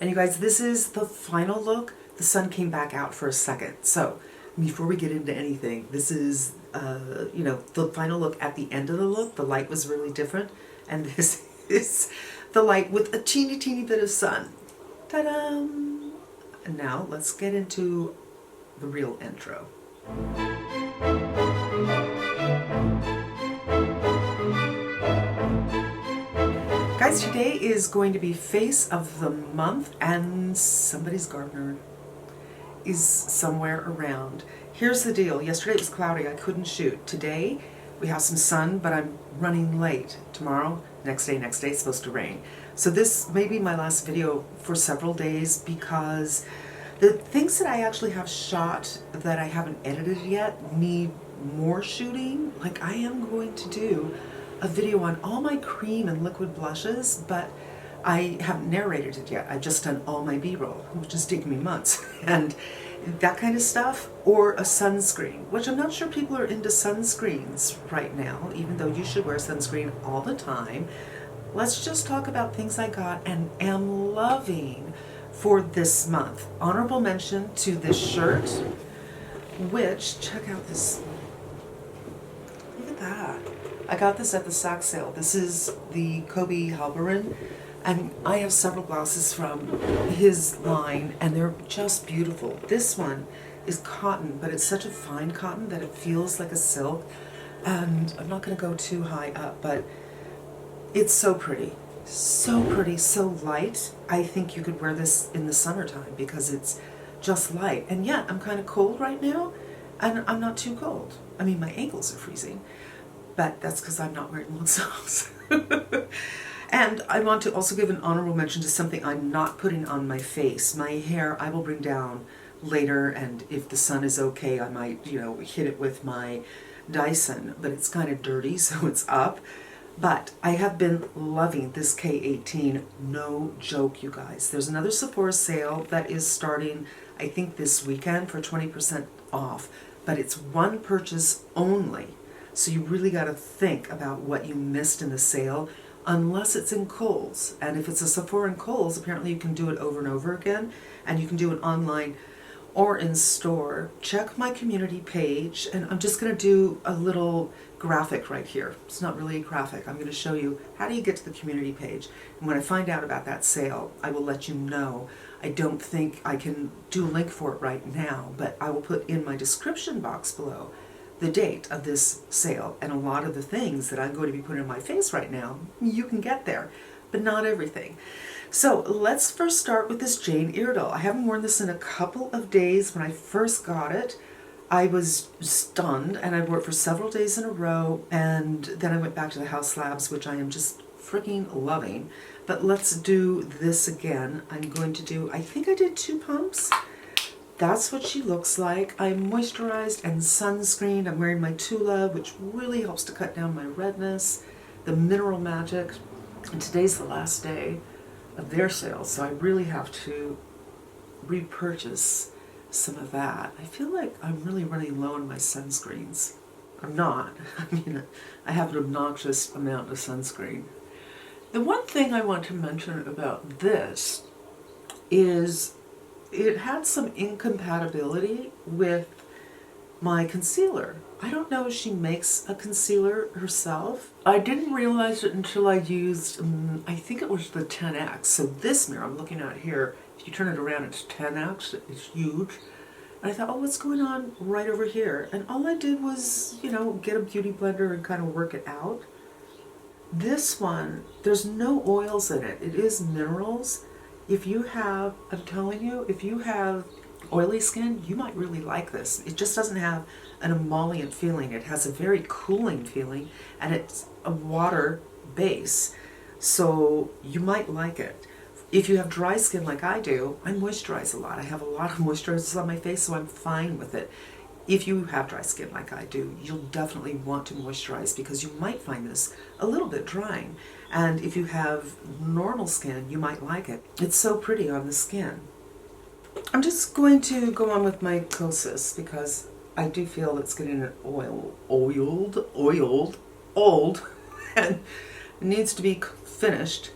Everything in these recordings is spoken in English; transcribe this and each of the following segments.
And you guys, this is the final look. The sun came back out for a second. So before we get into anything, this is, the final look at the end of the look. The light was really different. And this is the light with a teeny, teeny bit of sun. Ta-da! And now let's get into the real intro. Guys, today is going to be face of the month, and somebody's gardener is somewhere around. Here's the deal. Yesterday it was cloudy. I couldn't shoot. Today we have some sun, but I'm running late. Tomorrow, next day it's supposed to rain. So this may be my last video for several days because the things that I actually have shot that I haven't edited yet need more shooting. Like, I am going to do a video on all my cream and liquid blushes, but I haven't narrated it yet. I've just done all my B-roll, which is taking me months, and that kind of stuff, or a sunscreen, which I'm not sure people are into sunscreens right now, even though you should wear sunscreen all the time. Let's just talk about things I got and am loving for this month. Honorable mention to this shirt, which, check out this, look at that. I got this at the sack sale. This is the Kobe Halberin, and I have several blouses from his line, and they're just beautiful. This one is cotton, but it's such a fine cotton that it feels like a silk, and I'm not going to go too high up, but it's so pretty, so light. I think you could wear this in the summertime because it's just light, and yet I'm kind of cold right now, and I'm not too cold. I mean, my ankles are freezing, but that's because I'm not wearing long socks. And I want to also give an honorable mention to something I'm not putting on my face. My hair I will bring down later, and if the sun is okay, I might, hit it with my Dyson, but it's kind of dirty, so it's up. But I have been loving this K18, no joke, you guys. There's another Sephora sale that is starting, I think, this weekend for 20% off, but it's one purchase only. So you really got to think about what you missed in the sale, unless it's in Kohl's. And if it's a Sephora in Kohl's, apparently you can do it over and over again, and you can do it online or in store. Check my community page, and I'm just going to do a little graphic right here. It's not really a graphic. I'm going to show you how do you get to the community page. And when I find out about that sale, I will let you know. I don't think I can do a link for it right now, but I will put in my description box below the date of this sale, and a lot of the things that I'm going to be putting on my face right now, you can get there, but not everything. So let's first start with this Jane Iredale. I haven't worn this in a couple of days. When I first got it, I was stunned, and I wore it for several days in a row, and then I went back to the House Labs, which I am just freaking loving. But let's do this again. I'm going to do, I think I did 2 pumps. That's what she looks like. I'm moisturized and sunscreened. I'm wearing my Tula, which really helps to cut down my redness. The Mineral Magic. And today's the last day of their sale, so I really have to repurchase some of that. I feel like I'm really running low on my sunscreens. I'm not. I mean, I have an obnoxious amount of sunscreen. The one thing I want to mention about this is it had some incompatibility with my concealer. I don't know if she makes a concealer herself. I didn't realize it until I used, I think it was the 10X. So this mirror I'm looking at here, if you turn it around, it's 10X, it's huge. And I thought, oh, what's going on right over here? And all I did was, get a beauty blender and kind of work it out. This one, there's no oils in it. It is minerals. If you have, I'm telling you, if you have oily skin, you might really like this. It just doesn't have an emollient feeling. It has a very cooling feeling, and it's a water base, so you might like it. If you have dry skin like I do, I moisturize a lot. I have a lot of moisturizers on my face, so I'm fine with it. If you have dry skin like I do, you'll definitely want to moisturize because you might find this a little bit drying. And if you have normal skin, you might like it. It's so pretty on the skin. I'm just going to go on with my Kosas because I do feel it's getting oiled, and it needs to be finished.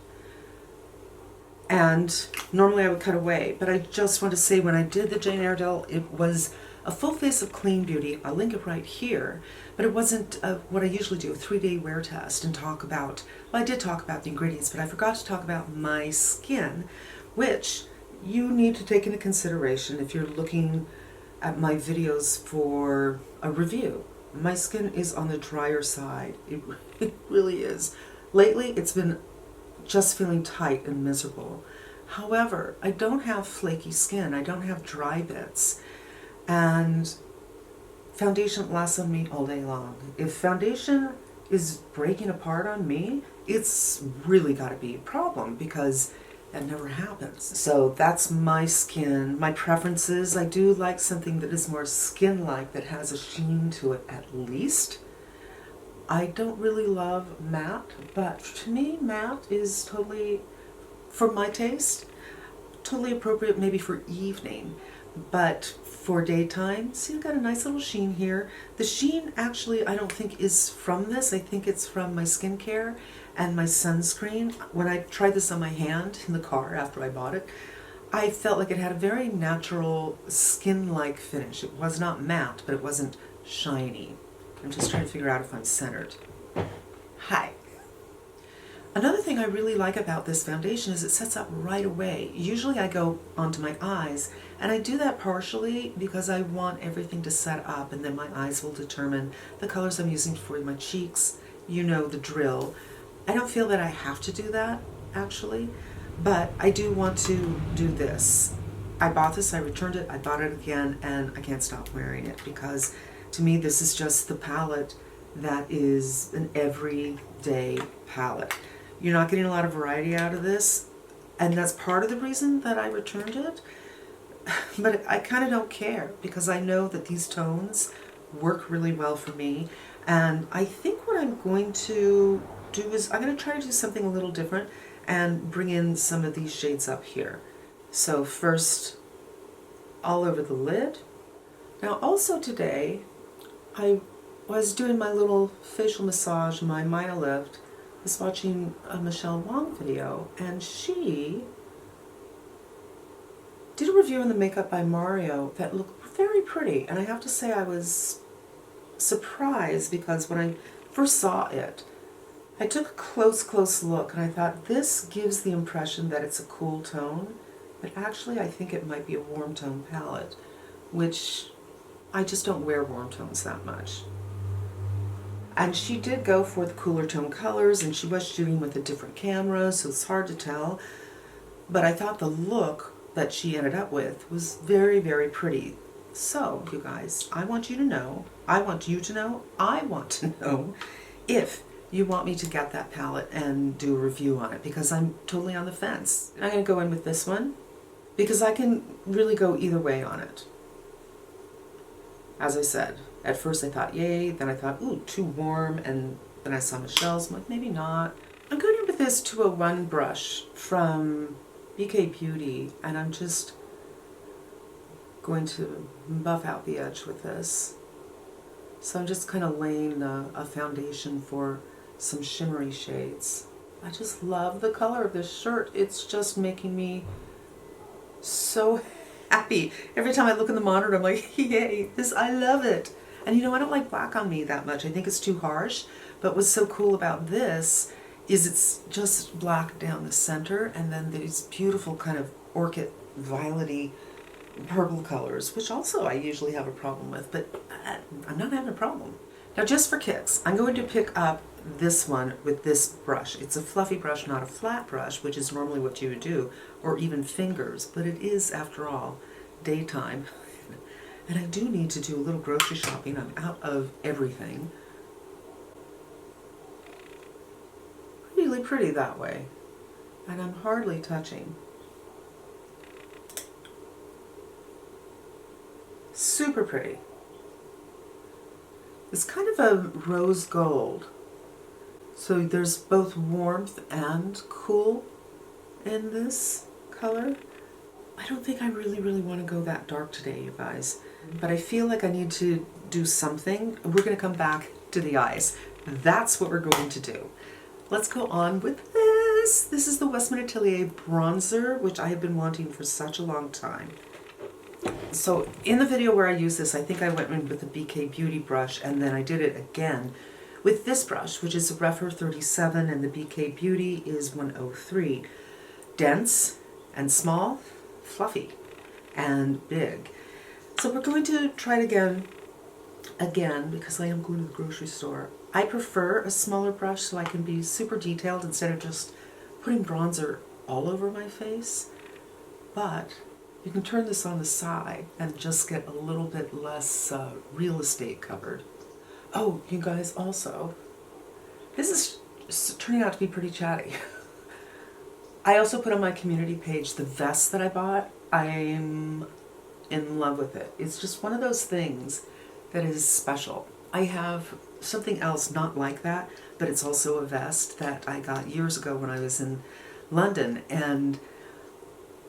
And normally I would cut away, but I just want to say when I did the Jane Iredale, it was a full face of clean beauty. I'll link it right here, but it wasn't what I usually do, a 3-day wear test and talk about, well, I did talk about the ingredients, but I forgot to talk about my skin, which you need to take into consideration if you're looking at my videos for a review. My skin is on the drier side. It really is. Lately, it's been just feeling tight and miserable. However, I don't have flaky skin. I don't have dry bits. And foundation lasts on me all day long. If foundation is breaking apart on me, it's really got to be a problem because that never happens. So that's my skin. My preferences, I do like something that is more skin-like, that has a sheen to it at least. I don't really love matte, but to me matte is totally, for my taste, totally appropriate maybe for evening. But for daytime, see, I've got a nice little sheen here. The sheen actually I don't think is from this. I think it's from my skincare and my sunscreen. When I tried this on my hand in the car after I bought it, I felt like it had a very natural skin-like finish. It was not matte, but it wasn't shiny. I'm just trying to figure out if I'm centered. Hi. Another thing I really like about this foundation is it sets up right away. Usually I go onto my eyes, and I do that partially because I want everything to set up, and then my eyes will determine the colors I'm using for my cheeks. You know the drill. I don't feel that I have to do that, actually, but I do want to do this. I bought this, I returned it, I bought it again, and I can't stop wearing it because to me this is just the palette that is an everyday palette. You're not getting a lot of variety out of this, and that's part of the reason that I returned it. But I kind of don't care because I know that these tones work really well for me. And I think what I'm going to do is I'm going to try to do something a little different and bring in some of these shades up here. So first, all over the lid. Now also today, I was doing my little facial massage, my Maya lift. I was watching a Michelle Wong video, and she did a review on the makeup by Mario that looked very pretty. And I have to say I was surprised because when I first saw it, I took a close look and I thought this gives the impression that it's a cool tone, but actually I think it might be a warm tone palette, which I just don't wear warm tones that much. And she did go for the cooler tone colors, and she was shooting with a different camera, so it's hard to tell. But I thought the look that she ended up with was very, very pretty. So, you guys, I want you to know, I want you to know, I want to know if you want me to get that palette and do a review on it, because I'm totally on the fence. I'm going to go in with this one because I can really go either way on it. As I said, at first I thought yay, then I thought ooh, too warm, and then I saw Michelle's, I'm like maybe not. I'm going in with this 201 brush from BK Beauty, and I'm just going to buff out the edge with this. So I'm just kind of laying a foundation for some shimmery shades. I just love the color of this shirt. It's just making me so happy. Every time I look in the monitor, I'm like, yay, this, I love it. And you know, I don't like black on me that much. I think it's too harsh. But what's so cool about this is it's just black down the center, and then these beautiful kind of orchid violet-y purple colors, which also I usually have a problem with, but I'm not having a problem. Now just for kicks, I'm going to pick up this one with this brush. It's a fluffy brush, not a flat brush, which is normally what you would do, or even fingers, but it is, after all, daytime. And I do need to do a little grocery shopping. I'm out of everything. Really pretty that way. And I'm hardly touching. Super pretty. It's kind of a rose gold. So there's both warmth and cool in this color. I don't think I really want to go that dark today, you guys. But I feel like I need to do something. We're going to come back to the eyes. That's what we're going to do. Let's go on with this. this? This is the Westman Atelier bronzer, which I have been wanting for such a long time. So in the video where I use this, I think I went in with the BK Beauty brush, and then I did it again with this brush, which is a Refer 37, and the BK Beauty is 103. Dense and small, fluffy and big. So we're going to try it again, because I am going to the grocery store. I prefer a smaller brush so I can be super detailed instead of just putting bronzer all over my face. But you can turn this on the side and just get a little bit less real estate covered. Oh, you guys, also, this is turning out to be pretty chatty. I also put on my community page the vest that I bought. I'm in love with it. It's just one of those things that is special. I have something else not like that, but it's also a vest that I got years ago when I was in London, and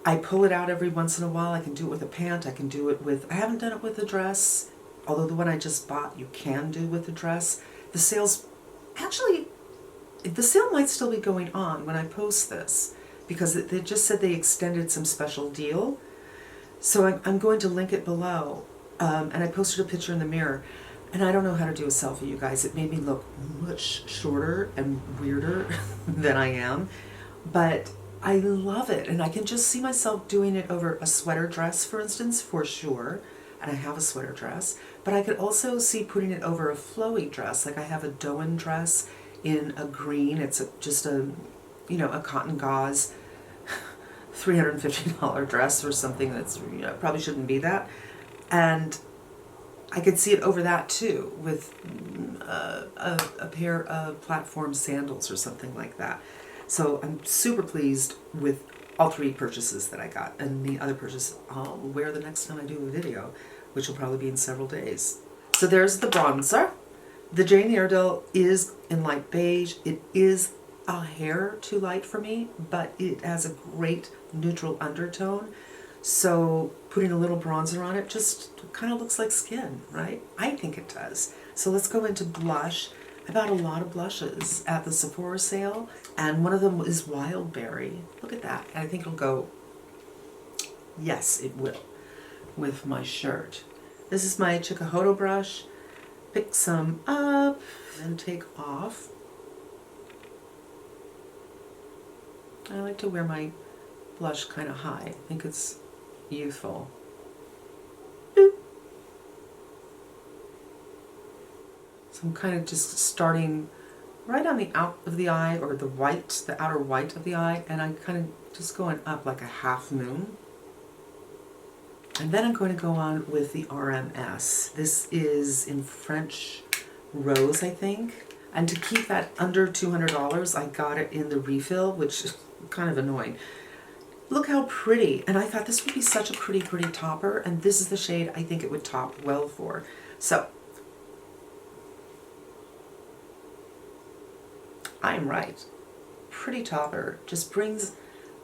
I pull it out every once in a while. I can do it with a pant, I can do it with, I haven't done it with a dress, although the one I just bought you can do with a dress. The sale's, actually, the sale might still be going on when I post this, because they just said they extended some special deal. So I'm going to link it below. And I posted a picture in the mirror, and I don't know how to do a selfie, you guys. It made me look much shorter and weirder than I am, but I love it, and I can just see myself doing it over a sweater dress, for instance, for sure, and I have a sweater dress, but I could also see putting it over a flowy dress, like I have a Doan dress in a green. It's just a, you know, a cotton gauze $350 dress or something that's, you know, probably shouldn't be that. And I could see it over that too, with a pair of platform sandals or something like that. So I'm super pleased with all three purchases that I got, and the other purchase I'll wear the next time I do a video, which will probably be in several days. So there's the bronzer. The Jane Iredale is in light beige. It is a hair too light for me, but it has a great neutral undertone. So putting a little bronzer on it just kind of looks like skin, right? I think it does. So let's go into blush. I bought a lot of blushes at the Sephora sale, and one of them is Wildberry. Look at that. I think it'll go, yes, it will, with my shirt. This is my Hakuhodo brush. Pick some up and take off. I like to wear my blush kind of high. I think it's youthful. Boop. So I'm kind of just starting right on the out of the eye, or the white, the outer white of the eye, and I'm kind of just going up like a half moon. And then I'm going to go on with the RMS. This is in French Rose, I think. And to keep that under $200, I got it in the refill, which is kind of annoying. Look how pretty. And I thought this would be such a pretty, pretty topper, and this is the shade I think it would top well for. So, I'm right. Pretty topper just brings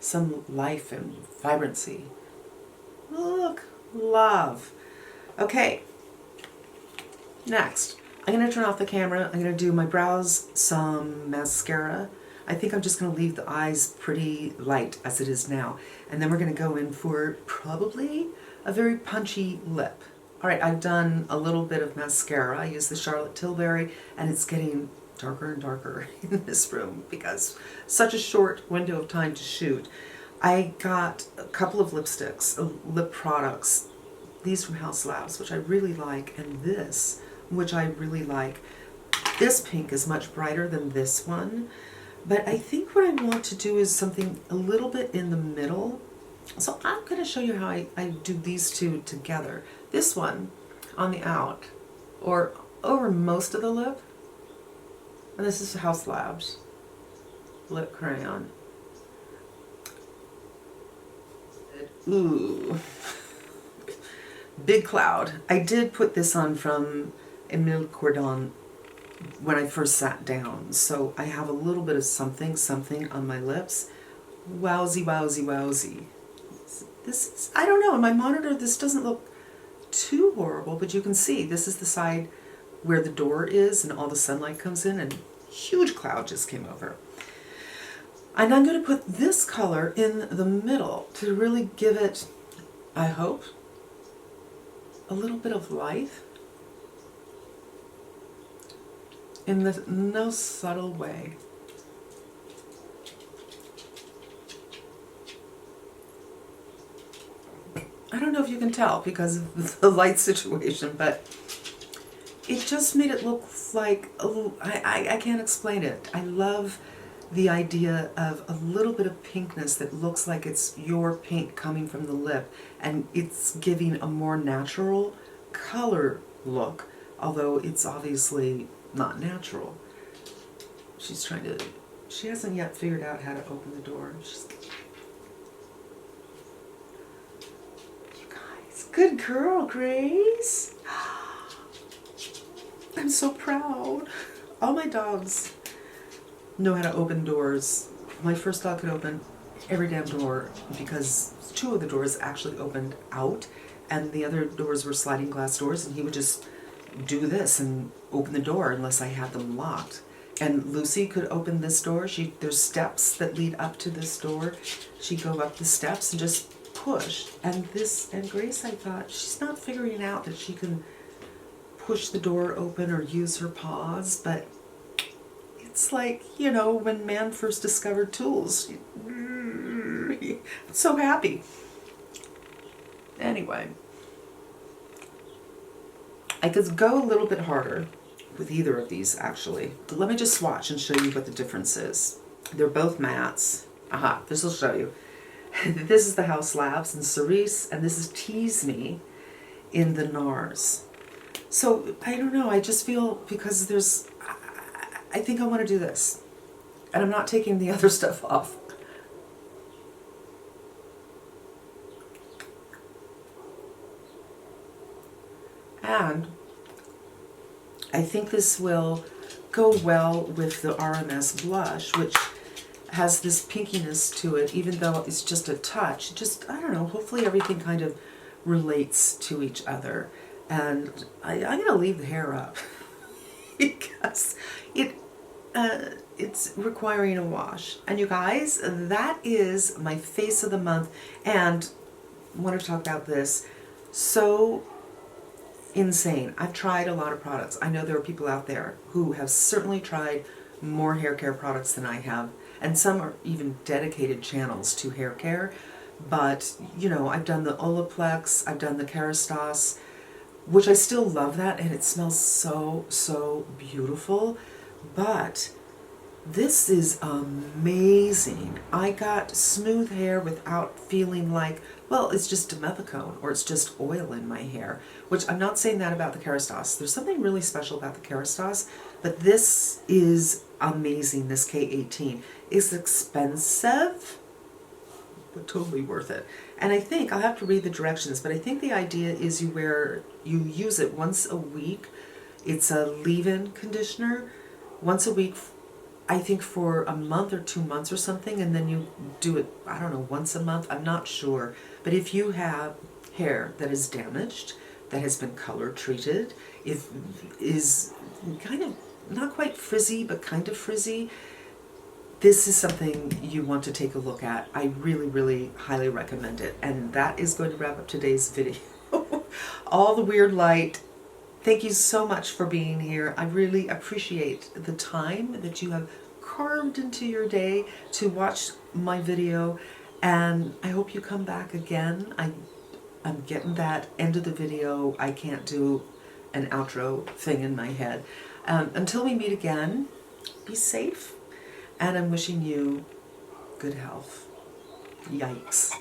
some life and vibrancy. Look, love. Okay, next. I'm going to turn off the camera. I'm going to do my brows, some mascara. I think I'm just going to leave the eyes pretty light as it is now. And then we're going to go in for probably a very punchy lip. All right, I've done a little bit of mascara. I use the Charlotte Tilbury, and it's getting darker and darker in this room because such a short window of time to shoot. I got a couple of lipsticks, lip products. These from House Labs, which I really like, and this, which I really like. This pink is much brighter than this one, but I think what I want to do is something a little bit in the middle. So I'm going to show you how I do these two together. This one on the out, or over most of the lip, and this is House Labs lip crayon. Ooh. Big Cloud. I did put this on from Emile Cordon when I first sat down, so I have a little bit of something on my lips. Wowsy, wowsy, wowsy. This is, I don't know, on my monitor this doesn't look too horrible, but you can see this is the side where the door is and all the sunlight comes in, and huge cloud just came over. And I'm going to put this color in the middle to really give it, I hope, a little bit of life in the no subtle way. I don't know if you can tell because of the light situation, but it just made it look like, I can't explain it. I love the idea of a little bit of pinkness that looks like it's your pink coming from the lip, and it's giving a more natural color look, although it's obviously not natural. She hasn't yet figured out how to open the door. You guys, good girl, Grace. I'm so proud. All my dogs know how to open doors. My first dog could open every damn door because 2 of the doors actually opened out and the other doors were sliding glass doors, and he would just do this and open the door unless I had them locked. And Lucy could open this door. There's steps that lead up to this door. She'd go up the steps and just push. And Grace, I thought, she's not figuring out that she can push the door open or use her paws, but it's like, you know, when man first discovered tools. I'm so happy. Anyway, I could go a little bit harder with either of these, actually. But let me just swatch and show you what the difference is. They're both mattes. Aha, this will show you. This is the House Labs in Cerise, and this is Tease Me in the NARS. So, I don't know, I just feel, because I think I want to do this. And I'm not taking the other stuff off. And I think this will go well with the RMS blush, which has this pinkiness to it, even though it's just a touch. I don't know, hopefully everything kind of relates to each other. And I'm going to leave the hair up because it's requiring a wash. And you guys, that is my face of the month. And I want to talk about this. So insane. I've tried a lot of products. I know there are people out there who have certainly tried more hair care products than I have. And some are even dedicated channels to hair care. But, you know, I've done the Olaplex, I've done the Kerastase, which I still love that, and it smells so, so beautiful. But this is amazing. I got smooth hair without feeling like, well, it's just dimethicone or it's just oil in my hair, which I'm not saying that about the Kerastase. There's something really special about the Kerastase, but this is amazing, this K18. It's expensive, but totally worth it. And I think, I'll have to read the directions, but I think the idea is you use it once a week. It's a leave-in conditioner once a week, I think for a month or 2 months or something, and then you do it, I don't know, once a month, I'm not sure. But if you have hair that is damaged, that has been color treated, is kind of not quite frizzy, but kind of frizzy, this is something you want to take a look at. I really, really highly recommend it. And that is going to wrap up today's video. All the weird light. Thank you so much for being here. I really appreciate the time that you have carved into your day to watch my video. And I hope you come back again. I'm getting that end of the video. I can't do an outro thing in my head. Until we meet again, be safe. And I'm wishing you good health. Yikes.